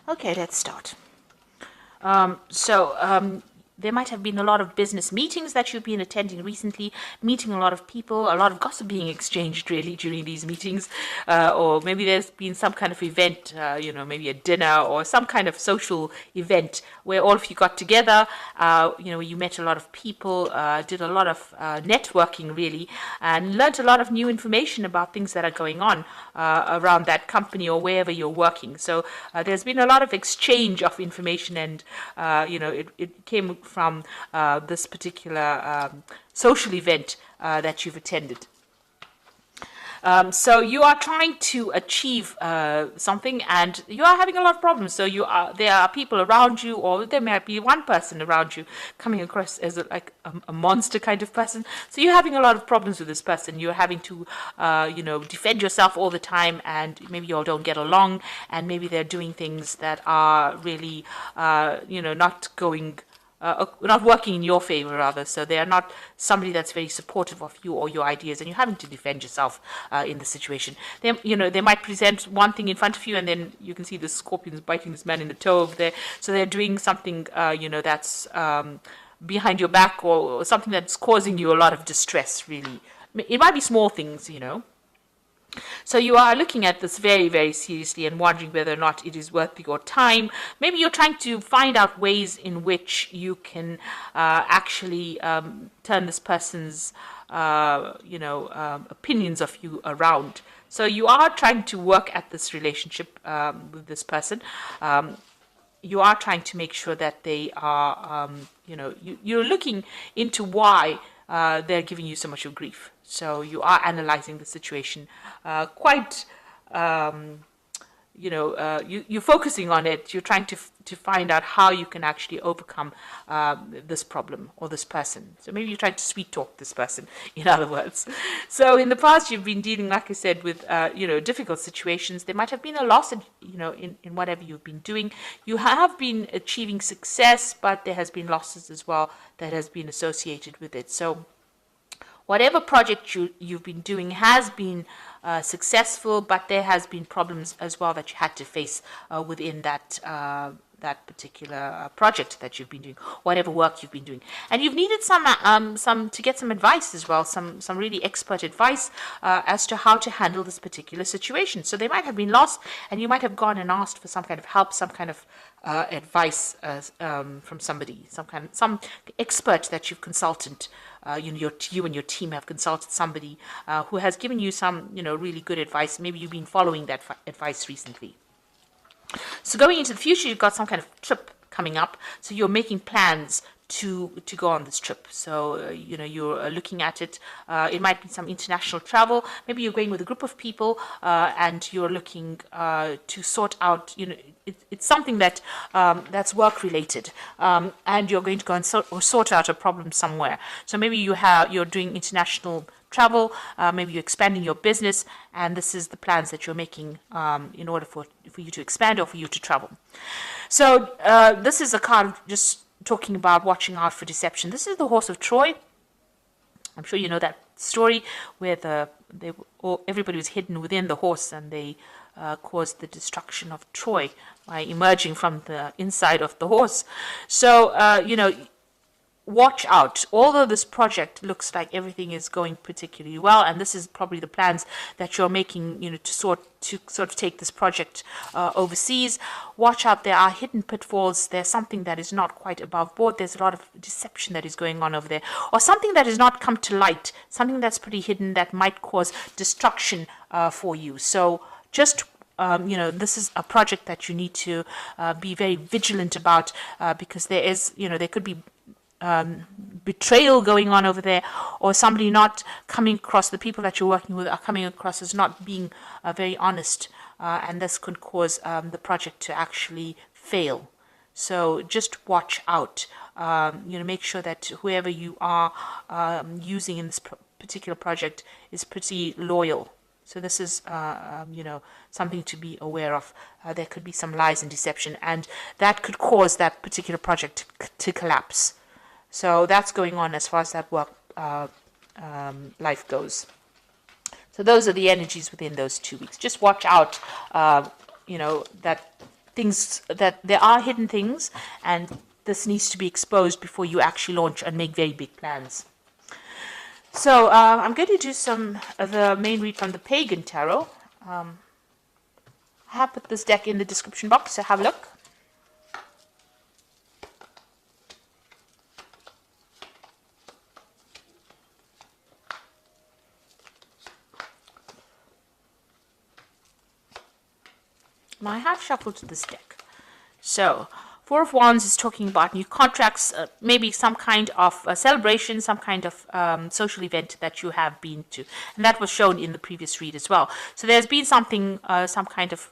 Okay, let's start. There might have been a lot of business meetings that you've been attending recently, meeting a lot of people, a lot of gossip being exchanged really during these meetings, or maybe there's been some kind of event, maybe a dinner or some kind of social event where all of you got together, you met a lot of people, did a lot of networking really, and learned a lot of new information about things that are going on around that company or wherever you're working. So there's been a lot of exchange of information, and it came from this particular social event that you've attended. So you are trying to achieve something, and you are having a lot of problems. So there are people around you, or there might be one person around you coming across as a monster kind of person. So you're having a lot of problems with this person. You're having to, defend yourself all the time, and maybe you all don't get along, and maybe they're doing things that are really, not working in your favor, rather. So they are not somebody that's very supportive of you or your ideas, and you're having to defend yourself in the situation. They might present one thing in front of you, and then you can see the scorpions biting this man in the toe over there. So they're doing something, that's behind your back, or something that's causing you a lot of distress, really. It might be small things, So you are looking at this very, very seriously and wondering whether or not it is worth your time. Maybe you're trying to find out ways in which you can actually turn this person's, opinions of you around. So you are trying to work at this relationship with this person. You are trying to make sure that they are, you're looking into why they're giving you so much of grief. So you are analyzing the situation quite, you're focusing on it. You're trying to find out how you can actually overcome this problem or this person. So maybe you're trying to sweet talk this person, in other words. So in the past, you've been dealing, like I said, with, difficult situations. There might have been a loss, in whatever you've been doing. You have been achieving success, but there has been losses as well that has been associated with it. So whatever project you've been doing has been successful, but there has been problems as well that you had to face within that particular project that you've been doing, whatever work you've been doing, and you've needed some to get some advice as well, some really expert advice as to how to handle this particular situation. So they might have been lost, and you might have gone and asked for some kind of help, some kind of advice from somebody, some expert that you've consulted. You and your team have consulted somebody who has given you some, really good advice. Maybe you've been following that advice recently. So going into the future, you've got some kind of trip coming up. So you're making plans to go on this trip. So, you're looking at it. It might be some international travel. Maybe you're going with a group of people and you're looking to sort out, it's something that that's work related, and you're going to go and sort out a problem somewhere. So maybe you're doing international travel, maybe you're expanding your business, and this is the plans that you're making in order for you to expand or for you to travel. So this is a card just talking about watching out for deception. This is the horse of Troy. I'm sure you know that story where everybody was hidden within the horse, and they caused the destruction of Troy by emerging from the inside of the horse. So, watch out. Although this project looks like everything is going particularly well, and this is probably the plans that you're making, to sort of take this project overseas, watch out. There are hidden pitfalls. There's something that is not quite above board. There's a lot of deception that is going on over there, or something that has not come to light, something that's pretty hidden that might cause destruction for you. So just this is a project that you need to be very vigilant about, because there could be betrayal going on over there, or somebody not coming across, the people that you're working with are coming across as not being very honest, and this could cause the project to actually fail. So just watch out. Make sure that whoever you are using in this particular project is pretty loyal. So this is, something to be aware of. There could be some lies and deception, and that could cause that particular project to collapse. So that's going on as far as that work life goes. So those are the energies within those 2 weeks. Just watch out, that things, that there are hidden things, and this needs to be exposed before you actually launch and make very big plans. So I'm going to do some of the main read from the Pagan Tarot. I have put this deck in the description box, so have a look. Now I have shuffled this deck. So Four of Wands is talking about new contracts, maybe some kind of celebration, some kind of social event that you have been to. And that was shown in the previous read as well. So there's been something, some kind of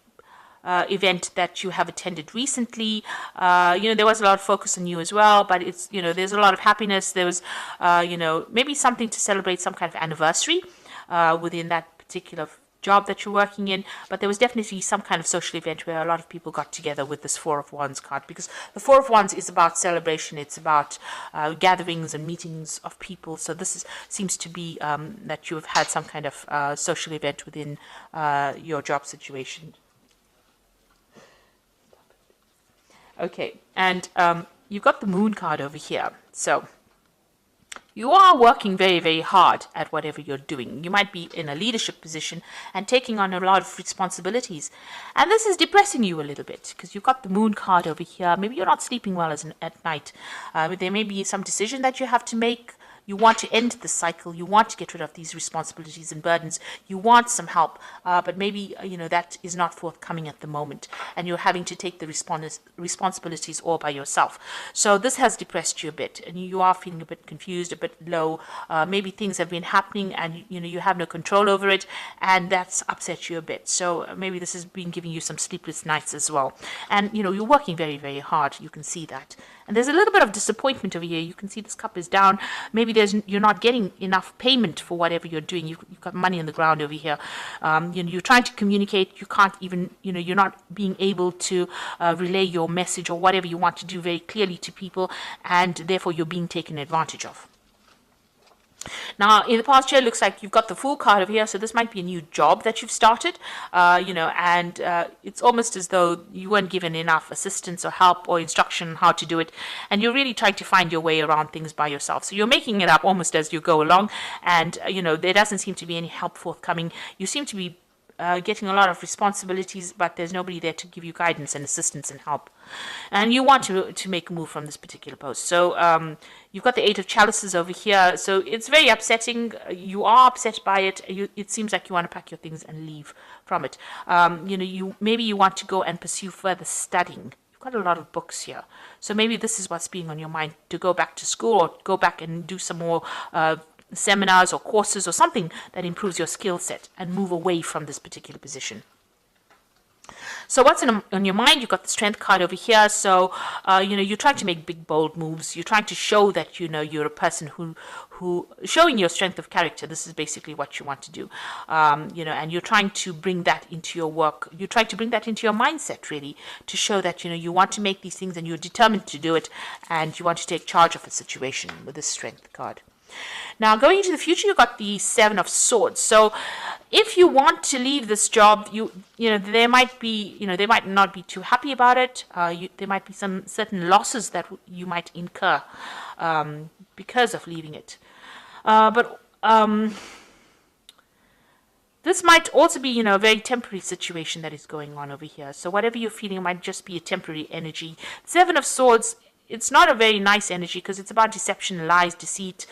event that you have attended recently. There was a lot of focus on you as well, but it's, there's a lot of happiness. There was, maybe something to celebrate, some kind of anniversary within that particular job that you're working in, but there was definitely some kind of social event where a lot of people got together with this Four of Wands card, because the Four of Wands is about celebration, it's about gatherings and meetings of people. So this seems to be that you have had some kind of social event within your job situation. Okay, and you've got the Moon card over here. So you are working very, very hard at whatever you're doing. You might be in a leadership position and taking on a lot of responsibilities. And this is depressing you a little bit because you've got the Moon card over here. Maybe you're not sleeping well at night. There may be some decision that you have to make. You want to end the cycle. You want to get rid of these responsibilities and burdens. You want some help, but maybe, that is not forthcoming at the moment. And you're having to take the responsibilities all by yourself. So this has depressed you a bit. And you are feeling a bit confused, a bit low. Maybe things have been happening and, you have no control over it. And that's upset you a bit. So maybe this has been giving you some sleepless nights as well. And, you're working very, very hard. You can see that. And there's a little bit of disappointment over here. You can see this cup is down. Maybe you're not getting enough payment for whatever you're doing. You've got money on the ground over here. You're trying to communicate. You can't even, you're not being able to relay your message or whatever you want to do very clearly to people. And therefore, you're being taken advantage of. Now, in the past year, it looks like you've got the Fool card over here, so this might be a new job that you've started, and it's almost as though you weren't given enough assistance or help or instruction on how to do it, and you're really trying to find your way around things by yourself. So you're making it up almost as you go along, and, there doesn't seem to be any help forthcoming. You seem to be getting a lot of responsibilities, but there's nobody there to give you guidance and assistance and help. And you want to make a move from this particular post. So you've got the Eight of Chalices over here. So it's very upsetting. You are upset by it. It seems like you want to pack your things and leave from it. Maybe you want to go and pursue further studying. You've got a lot of books here. So maybe this is what's being on your mind, to go back to school or go back and do some more seminars or courses or something that improves your skill set and move away from this particular position. So what's on your mind? You've got the Strength card over here. So, you're trying to make big, bold moves. You're trying to show that, you're a person who showing your strength of character. This is basically what you want to do. And you're trying to bring that into your work. You're trying to bring that into your mindset, really, to show that, you want to make these things and you're determined to do it, and you want to take charge of a situation with this Strength card. Now, going into the future, you've got the Seven of Swords. So if you want to leave this job, they might not be too happy about it. There might be some certain losses that you might incur because of leaving it. But this might also be, a very temporary situation that is going on over here. So whatever you're feeling might just be a temporary energy. Seven of Swords, it's not a very nice energy because it's about deception, lies, deceit,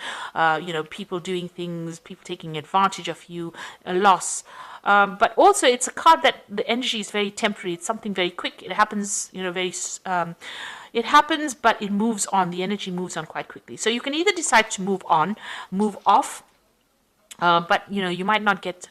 people doing things, people taking advantage of you, a loss. But also it's a card that the energy is very temporary. It's something very quick. It happens, it happens, but it moves on. The energy moves on quite quickly. So you can either decide to move on, move off, but, you might not get...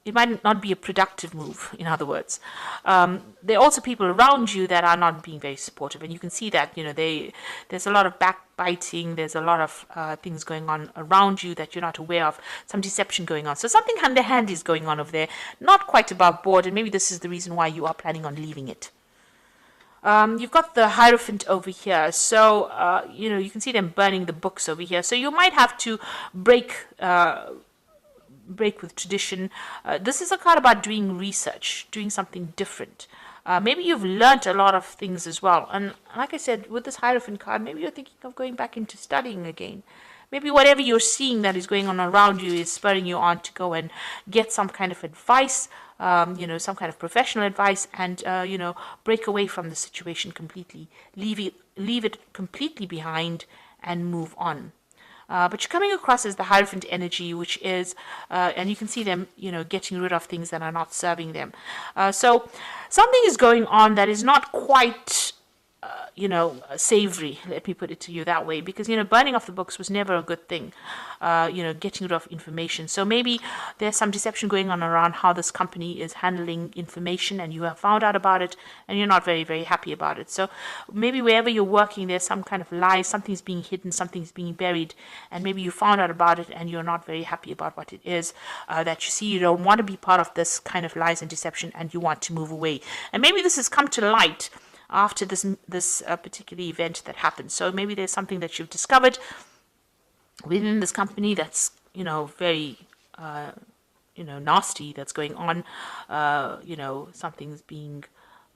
it might not be a productive move, in other words. There are also people around you that are not being very supportive. And you can see that, there's a lot of backbiting. There's a lot of things going on around you that you're not aware of. Some deception going on. So something underhand is going on over there. Not quite above board. And maybe this is the reason why you are planning on leaving it. You've got the Hierophant over here. So, you can see them burning the books over here. So you might have to break break with tradition. This is a card about doing research, doing something different. Maybe you've learnt a lot of things as well. And like I said, with this Hierophant card, maybe you're thinking of going back into studying again. Maybe whatever you're seeing that is going on around you is spurring you on to go and get some kind of advice, some kind of professional advice, and, break away from the situation completely. Leave it completely behind and move on. But you're coming across as the Hierophant energy, which is, and you can see them, getting rid of things that are not serving them. So something is going on that is not quite, savory, let me put it to you that way, because, burning off the books was never a good thing, getting rid of information. So maybe there's some deception going on around how this company is handling information, and you have found out about it, and you're not very, very happy about it. So maybe wherever you're working, there's some kind of lie, something's being hidden, something's being buried, and maybe you found out about it, and you're not very happy about what it is that you see. You don't want to be part of this kind of lies and deception, and you want to move away. And maybe this has come to light after this particular event that happened. So maybe there's something that you've discovered within this company that's very nasty, that's going on. Something's being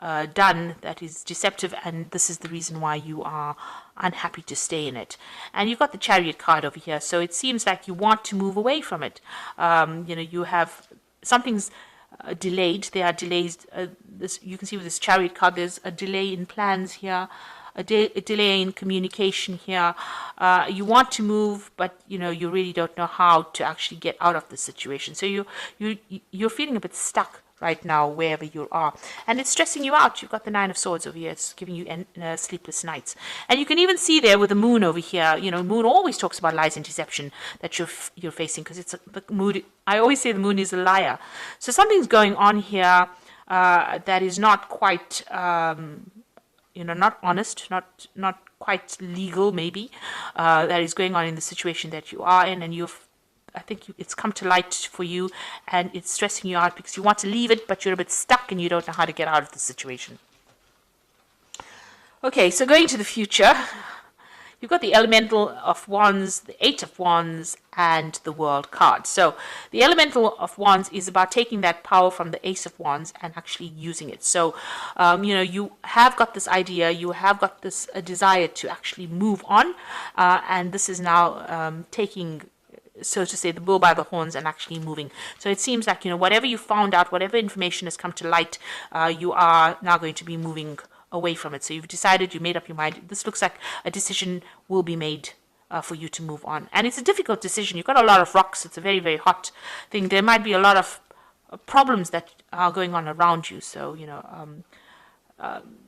done that is deceptive, and this is the reason why you are unhappy to stay in it. And you've got the Chariot card over here, so it seems like you want to move away from it. You have something's delayed. There are delays. You can see with this Chariot card, there's a delay in plans here, a delay in communication here. You want to move, but you really don't know how to actually get out of the situation. So you're feeling a bit stuck right now wherever you are, and it's stressing you out. You've got the Nine of Swords over here. It's giving you sleepless nights, and you can even see there with the Moon over here. Moon always talks about lies and deception that you're facing, because it's the mood. I always say the Moon is a liar. So something's going on here that is not quite not honest, not quite legal, maybe, that is going on in the situation that you are in, and I think it's come to light for you, and it's stressing you out because you want to leave it, but you're a bit stuck and you don't know how to get out of the situation. Okay, so going to the future, you've got the Elemental of Wands, the Eight of Wands, and the World card. So the Elemental of Wands is about taking that power from the Ace of Wands and actually using it. So, you have got this idea, you have got this desire to actually move on, and this is now taking, so to say, the bull by the horns and actually moving. So it seems like, whatever you found out, whatever information has come to light, you are now going to be moving away from it. So you've decided, you made up your mind. This looks like a decision will be made for you to move on. And it's a difficult decision. You've got a lot of rocks. It's a very, very hot thing. There might be a lot of problems that are going on around you. So,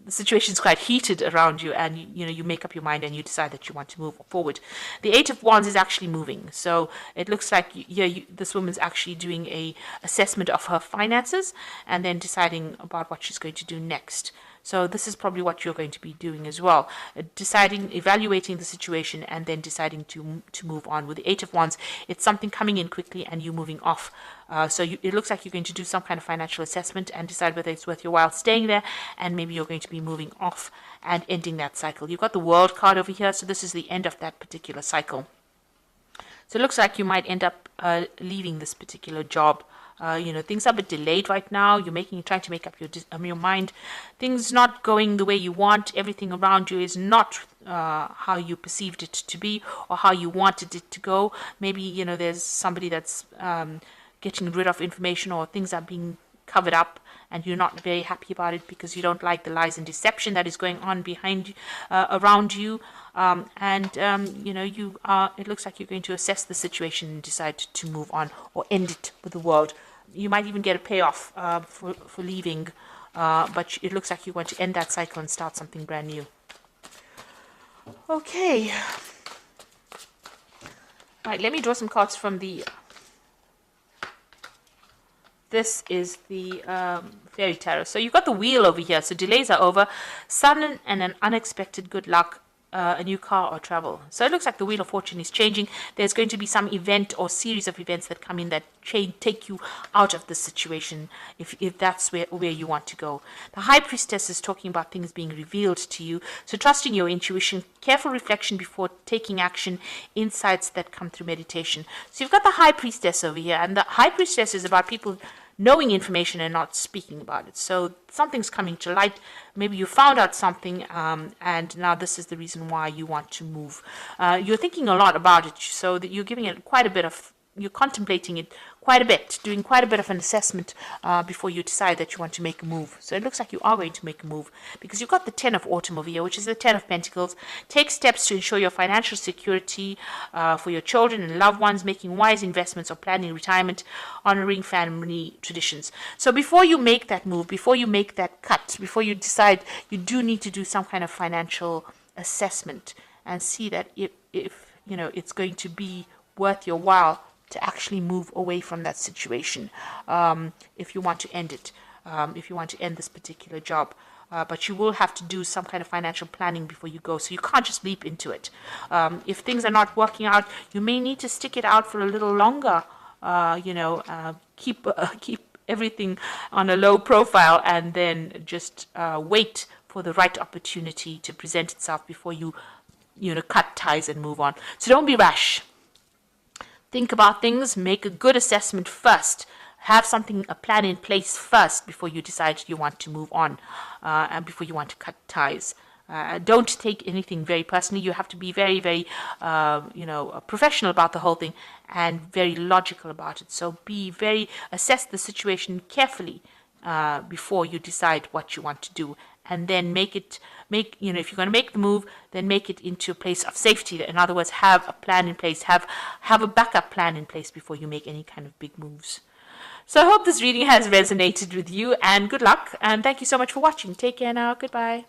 the situation is quite heated around you, and you make up your mind and you decide that you want to move forward. The Eight of Wands is actually moving, so it looks like this woman's actually doing a assessment of her finances and then deciding about what she's going to do next. So this is probably what you're going to be doing as well, evaluating the situation, and then deciding to move on. With the Eight of Wands, it's something coming in quickly and you moving off. So it looks like you're going to do some kind of financial assessment and decide whether it's worth your while staying there, and maybe you're going to be moving off and ending that cycle. You've got the World card over here, so this is the end of that particular cycle. So it looks like you might end up leaving this particular job. Things are a bit delayed right now. You're trying to make up your mind. Things not going the way you want. Everything around you is not how you perceived it to be or how you wanted it to go. Maybe, there's somebody that's getting rid of information, or things are being covered up, and you're not very happy about it because you don't like the lies and deception that is going on around you. It looks like you're going to assess the situation and decide to move on or end it with the world. You might even get a payoff for leaving, but it looks like you want to end that cycle and start something brand new. Okay. All right, let me draw some cards from the... This is the Fairy Tarot. So you've got the Wheel over here. So delays are over. Sudden and an unexpected good luck a new car or travel. So it looks like the Wheel of Fortune is changing. There's going to be some event or series of events that come in that take you out of the situation if that's where you want to go. The High Priestess is talking about things being revealed to you. So trusting your intuition, careful reflection before taking action, insights that come through meditation. So you've got the High Priestess over here, and the High Priestess is about people knowing information and not speaking about it. So something's coming to light. Maybe you found out something, and now this is the reason why you want to move. You're thinking a lot about it, so that you're giving it quite a bit of, you're contemplating it quite a bit, doing quite a bit of an assessment before you decide that you want to make a move. So it looks like you are going to make a move, because you've got the Ten of Autumn over here, which is the Ten of Pentacles. Take steps to ensure your financial security for your children and loved ones, making wise investments or planning retirement, honoring family traditions. So before you make that move, before you make that cut, before you decide, you do need to do some kind of financial assessment and see that if you know it's going to be worth your while to actually move away from that situation, if you want to end it, if you want to end this particular job. But you will have to do some kind of financial planning before you go, so you can't just leap into it. If things are not working out, you may need to stick it out for a little longer, keep everything on a low profile, and then just wait for the right opportunity to present itself before you cut ties and move on. So don't be rash. Think about things, make a good assessment first. Have a plan in place first before you decide you want to move on, and before you want to cut ties. Don't take anything very personally. You have to be very, very, professional about the whole thing and very logical about it. So assess the situation carefully before you decide what you want to do, and then if you're going to make the move, then make it into a place of safety. In other words, have a plan in place, have a backup plan in place before you make any kind of big moves. So I hope this reading has resonated with you, and good luck, and thank you so much for watching. Take care now. Goodbye.